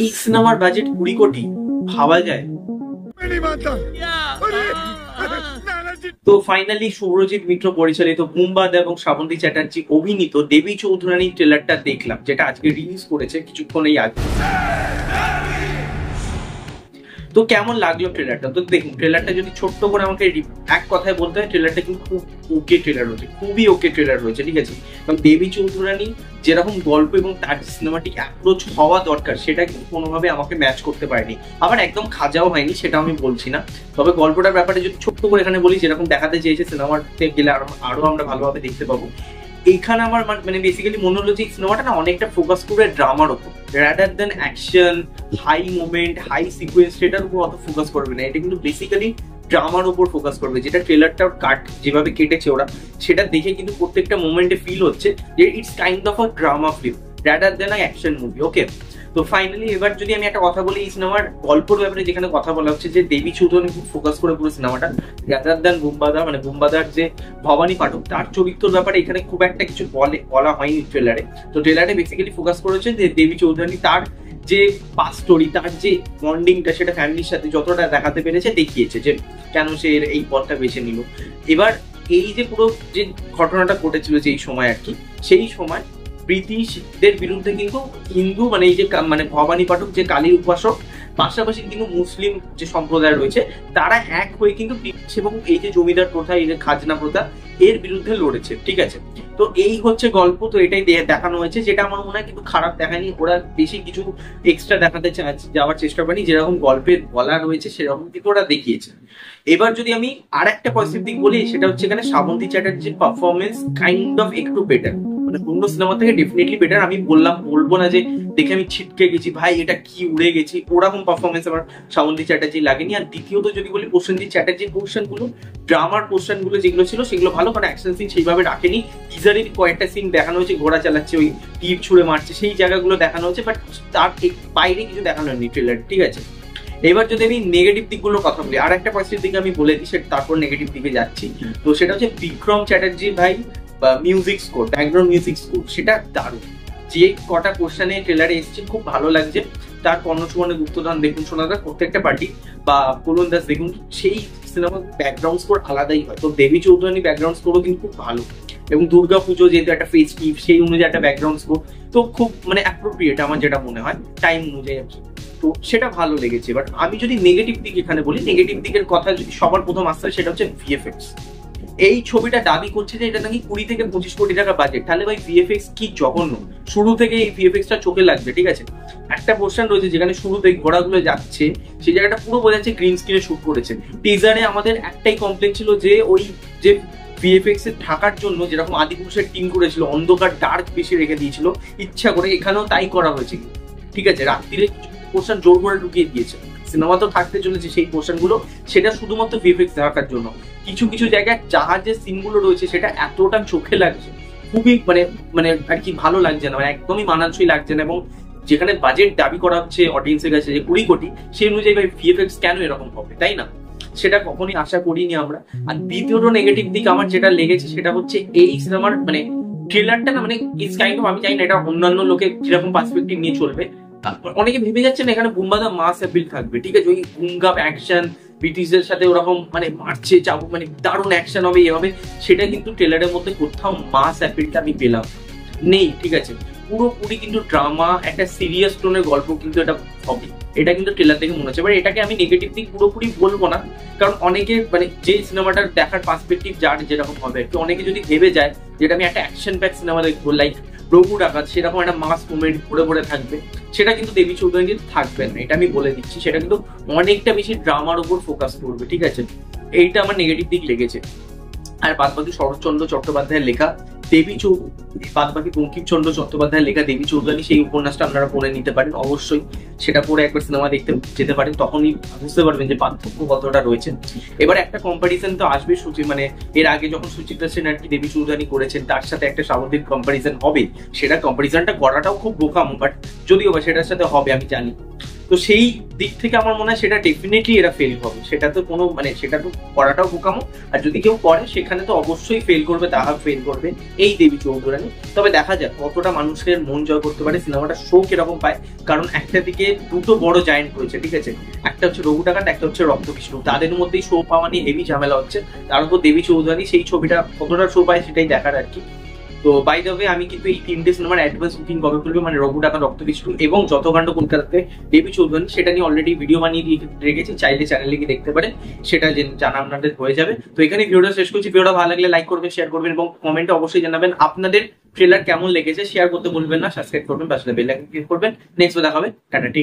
এই সিনেমার বাজেট 20 কোটি, ভাবা যায়? তো ফাইনালি শুভ্রজিৎ মিত্র পরিচালিত বুম্বাদ এবং শ্রাবন্তী চ্যাটার্জি অভিনীত দেবী চৌধুরানীর ট্রেলারটা দেখলাম, যেটা আজকে রিলিজ করেছে কিছুক্ষণই আগে। তো কেমন লাগলো ট্রেলারটা? তো দেখুন, ট্রেলারটা যদি ছোট্ট করে আমাকে এক কথায় বলতে হয়, ট্রেলারটা কিন্তু খুব ওকে ট্রেলার হয়েছে, খুবই ওকে ট্রেলার হয়েছে, ঠিক আছে। এবং দেবী চৌধুরানী যেরকম গল্প এবং তার সিনেমাটিক অ্যাপ্রোচ হওয়া দরকার, সেটা কিন্তু কোনোভাবে আমাকে ম্যাচ করতে পারেনি। আবার একদম খাজাও হয়নি, সেটা আমি বলছি না। তবে গল্পটার ব্যাপারে যদি ছোট্ট করে এখানে বলি, যেরকম দেখাতে চেয়েছে সিনেমাতে গেলে আরো আমরা ভালোভাবে দেখতে পাবো। এইখানে আমার মানে বেসিক্যালি মনে হলো যে সিনেমাটা না অনেকটা ফোকাস করবে ড্রামার ওপর, rather than action, high movement, high sequence, সেটার উপর অত ফোকাস করবে না। এটা কিন্তু বেসিক্যালি ড্রামার উপর ফোকাস করবে, যেটা ট্রেলারটা কাট যেভাবে কেটেছে ওরা, সেটা দেখে কিন্তু প্রত্যেকটা মোমেন্টে ফিল হচ্ছে যে it's kind of a drama film rather than a action movie. Okay, তো ফাইনালি এবার যদি আমি একটা কথা বলি এই সিনেমার গল্পের ব্যাপারে, যেখানে কথা বলা হচ্ছে যে দেবী চৌধুরানী খুব ফোকাস করে পুরো সিনেমাটা, রাদার দেন বুম্বাদা, মানে বুম্বাদার যে ভবানী পাঠক তার চরিত্রের ব্যাপারে এখানে খুব একটা কিছু বলা হয়নি ট্রেলারে। তো ট্রেলারে বেসিক্যালি ফোকাস করেছে যে দেবী চৌধুরানী তার যে পাস্ট স্টোরি, তার যে বন্ডিংটা, সেটা ফ্যামিলির সাথে যতটা দেখাতে পেরেছে, দেখিয়েছে যে কেন সে এই পথটা বেছে নিল। এবার এই যে পুরো যে ঘটনাটা ঘটেছিল যে এই সময় আর কি, সেই সময় ব্রিটিশদের বিরুদ্ধে কিন্তু হিন্দু মানে এই যে মানে ভবানী পাঠক যে কালীর উপাসক, পাশাপাশি কিন্তু মুসলিম যে সম্প্রদায় রয়েছে, তারা এক হয়ে কিন্তু ব্রিটিশ এবং এই যে জমিদার প্রথা, এই যে খাজনা প্রথা, এর বিরুদ্ধে লড়েছে, ঠিক আছে। তো এই হচ্ছে গল্প। তো এটাই দেখানো হয়েছে, যেটা আমার মনে হয় কিন্তু খারাপ দেখায়নি। ওরা বেশি কিছু এক্সট্রা দেখাতে যাওয়ার চেষ্টা করেনি, যেরকম গল্পের বলা রয়েছে সেরকম কিন্তু ওরা দেখিয়েছে। এবার যদি আমি আর একটা পজিটিভ দিক বলি, সেটা হচ্ছে এখানে শ্রাবন্তী চ্যাটার্জির পারফরমেন্স কাইন্ড অফ একটু বেটার, মানে অন্য সিনেমা থেকে ডেফিনেটলি বেটার। আমি বলবো না যে দেখে আমি ছিটকে গেছি, ভাই এটা কি উড়ে গেছি, ওরকম পারফরমেন্স আমার শ্রাবন্তী চ্যাটার্জি লাগেনি। আর দ্বিতীয়ত যদি বলি প্রসেনজিৎ চ্যাটার্জির পোর্শন গুলো, ড্রামার পোর্শন গুলো যেগুলো ছিল সেগুলো ভালো, কারণ অ্যাকশন সিন সেইভাবে রাখেনি। টিজারের কয়েকটা সিন দেখানো হয়েছে, ঘোড়া চালাচ্ছে, ওই তীর ছুঁড়ে মারছে, সেই জায়গাগুলো দেখানো হচ্ছে, বাট তার বাইরে কিছু দেখানো হয়নি ট্রেলার, ঠিক আছে। এবার যদি আমি নেগেটিভ দিকগুলোর কথা বলি, আর একটা পজিটিভ দিক আমি বলে দিই, সেটা তারপর নেগেটিভ দিকে যাচ্ছি। তো সেটা হচ্ছে বিক্রম চ্যাটার্জি ভাই বা music score, background music score, সেটা দারুণ। যে কটা কোশ্চেনে ট্রেলারে এসেছে খুব ভালো লাগছে। তার কর্ণসুবর্ণে গুপ্তধন দেখুন, শোনাদার প্রত্যেকটা পার্টি, বা কলন দাস দেখুন, সেই সিনেমার ব্যাকগ্রাউন্ড স্কোর আলাদাই হয়। তো দেবী চৌধুরানী ব্যাকগ্রাউন্ড স্কোরও কিন্তু খুব ভালো, এবং দুর্গাপুজো যেহেতু একটা ফেস্টিভ, সেই অনুযায়ী একটা ব্যাকগ্রাউন্ড স্কোর, তো খুব মানে অ্যাপ্রোপ্রিয়েট আমার যেটা মনে হয় টাইম অনুযায়ী আর কি। তো সেটা ভালো লেগেছে। বাট আমি যদি নেগেটিভ দিক এখানে বলি, নেগেটিভ দিকের কথা যদি সবার প্রথম আসতে হয়, সেটা হচ্ছে ভিএফএক্স। এই ছবিটা দাবি করছে যে এটা নাকি 20 থেকে 25 কোটি টাকা বাজেট, তাহলে ভাই ভিএফএক্স কি জঘন্য। শুরু থেকে এই ভিএফএক্সটা চোখে লাগবে, ঠিক আছে। একটা পোর্শন রয়েছে যেখানে শুরুতে ঘোড়াগুলো যাচ্ছে, সেই জায়গাটা পুরো বোঝা যাচ্ছে গ্রিন স্ক্রিনে শুট করেছে। টিজারে আমাদের একটাই কমপ্লেন ছিল যে ওই যে ভিএফএক্স এর ঢাকার জন্য যেরকম আদিপুরুষের টিম করেছিল, অন্ধকার ডার্ক বেশি রেখে দিয়েছিল ইচ্ছা করে, এখানেও তাই করা হয়েছে, ঠিক আছে। রাত্রিরে পোর্শন জোর করে ঢুকিয়ে দিয়েছে, সিনেমা তো থাকতে চলেছে সেই পোর্শন গুলো, সেটা শুধুমাত্র ভিএফএক্স ঢাকার জন্য। কিছু কিছু জায়গায় জাহাজের সিন গুলো রয়েছে, সেটা এতটা চোখে লাগছে, খুবই মানে আর কি ভালো লাগছে না, মানে একদমই মানানসই লাগছে না। এবং যেখানে বাজেট দাবি করা হচ্ছে অডিয়েন্সের কাছে যে 20 কোটি, সেই অনুযায়ী ভাই ভিএফএক্স কেন এরকম হবে, তাই না? সেটা কখনই আশা করিনি আমরা। আর দ্বিতীয়ত নেগেটিভ দিক আমার যেটা লেগেছে, সেটা হচ্ছে এই সিনেমার মানে ট্রেলারটা না, মানে ইটস কাইন্ড অফ, আমি জানি না এটা অন্যান্য লোকে কিরকম পার্সপেক্টিভ নিয়ে চলবে। অনেকে ভেবে যাচ্ছে না এখানে বুম্বাদা মাস অ্যাপিল থাকবে, ঠিক আছে, ওই গুঙ্গাপ অ্যাকশন, ব্রিটিশদের সাথে ওরকম মানে মারছে যাবো, মানে দারুণ অ্যাকশন হবে, এভাবে, সেটা কিন্তু ট্রেলারের মধ্যে কোথাও মাস অ্যাপিলটা আমি পেলাম নেই, ঠিক আছে। পুরোপুরি কিন্তু ড্রামা, একটা সিরিয়াস টোনের গল্প কিন্তু এটা হবে, এটা কিন্তু ট্রেলার থেকে মনে হচ্ছে। বাট এটাকে আমি নেগেটিভ দিক পুরোপুরি বলবো না, কারণ অনেকে মানে যে সিনেমাটার দেখার পার্সপেক্টিভ যার যেরকম হবে আর কি, অনেকে যদি ভেবে যায় যেটা আমি একটা অ্যাকশন প্যাক সিনেমা দেখবো লাইক প্রভু ডাকাত, সেরকম একটা মাস মুভমেন্ট ভরে ভরে থাকবে, সেটা কিন্তু দেবী চৌধুরী থাকবে না, এটা আমি বলে দিচ্ছি। সেটা কিন্তু অনেকটা বেশি ড্রামার উপর ফোকাস করবে, ঠিক আছে। এইটা আমার নেগেটিভ দিক লেগেছে। আর বাদবাকি শরৎচন্দ্র চট্টোপাধ্যায়ের লেখা বাদবাকি বঙ্কিমচন্দ্র চট্টোপাধ্যায়ের লেখা দেবী চৌধুরানী, সেই উপন্যাসটা আপনারা পড়ে নিতে পারেন অবশ্যই। সেটা পড়ে একবার সিনেমা দেখতে যেতে পারেন, তখনই বুঝতে পারবেন যে পার্থক্য কতটা রয়েছে। এবার একটা কম্পারিজন তো আসবে, মানে এর আগে যখন সুচিত্রা সেন আর কি দেবী চৌধুরানী করেছেন, তার সাথে একটা স্বাভাবিক কম্পারিজন হবে, সেটা কম্পারিজনটা করাটাও খুব বোকাম, বাট যদিও বা সেটার সাথে হবে আমি জানি। তো তো সেই দিক থেকে আমার মনে হয় সেটা ডেফিনেটলি এরা ফেল হবে, সেটা তো কোনো মানে সেটা তো করাটাও বোকামো। আর যদি কেউ করে সেখানে তো অবশ্যই ফেল করবে, তাহা ফেল করবে এই দেবী চৌধুরানী। তবে দেখা যাক কতটা মানুষের মন জয় করতে পারে, সিনেমাটা শো কিরকম পায়। কারণ একটা দিকে দুটো বড় জায়েন্ট রয়েছে, ঠিক আছে, একটা হচ্ছে রঘু ডাকাত, একটা হচ্ছে রক্তকৃষ্ণ, তাদের মধ্যেই শো পাওয়া নিয়ে হেভি ঝামেলা হচ্ছে। তার উপর দেবী চৌধুরানী সেই ছবিটা কতটা শো পায় সেটাই দেখার আর কি। তো বাই দ্য ওয়ে আমি কিন্তু এই তিনটে সিনেমার অ্যাডভান্স বুকিং কবে খুলবে, মানে রঘু ডাকাত, রক্তকৃষ্ণ এবং যতকাণ্ড কলকাতাতে দেবী চৌধুরানী, সেটা নিয়ে অলরেডি ভিডিও বানিয়ে দিয়ে রেখেছি, চাইলে চ্যানেলে গিয়ে দেখতে পারেন, সেটা জানা আপনাদের হয়ে যাবে। তো এখানে ভিডিওটা শেষ করছি। ভিডিওটা ভালো লাগলে লাইক করবেন, শেয়ার করবেন এবং কমেন্টে অবশ্যই জানাবেন আপনাদের ট্রেলার কেমন লেগেছে। শেয়ার করতে বলবেন না, সাবস্ক্রাইব করবেন, পাশে বেল আইকন ক্লিক করবেন। নেক্সট দেখা হবে, টাটা।